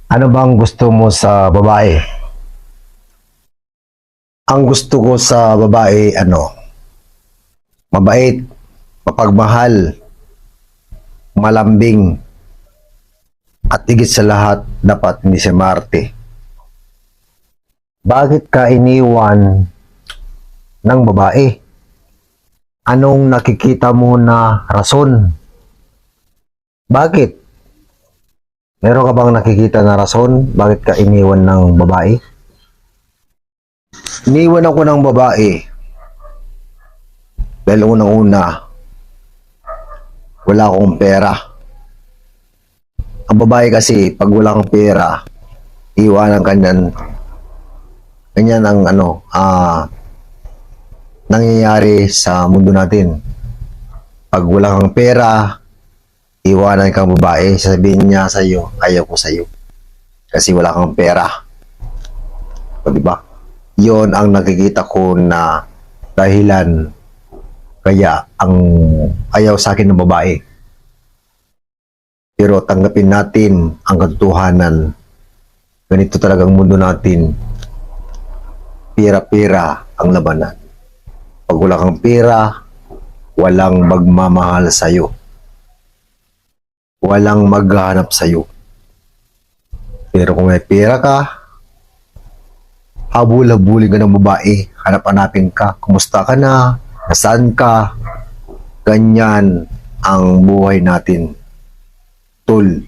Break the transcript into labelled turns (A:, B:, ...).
A: Ano bang gusto mo sa babae? Ang gusto ko sa babae, mabait, mapagmahal, malambing, at higit sa lahat, dapat hindi siya maarte. Bakit ka iniwan ng babae? Anong nakikita mo na rason? Bakit? Meron ka bang nakikita na rason? Bakit ka iniwan ng babae? Iniwan ako ng babae dahil unang-una, wala akong pera. Ang babae kasi, pag wala kang pera, iwanan ka niyan. Ganyan ang nangyayari sa mundo natin. Pag wala kang pera, iwanan kang babae, sasabihin niya sa iyo, ayaw ko sa iyo. Kasi wala kang pera. O diba? Yon ang nakikita ko na dahilan kaya ang ayaw sa akin ng babae. Pero tanggapin natin ang katotohanan. Ganito talagang mundo natin. Pera-pera ang labanan. Pag wala kang pera, walang magmamahal sa'yo. Walang maghahanap sa'yo. Pero kung may pera ka, habol-habulin ka ng babae, hanap-hanapin ka, kumusta ka na, nasaan ka, ganyan ang buhay natin. Tol.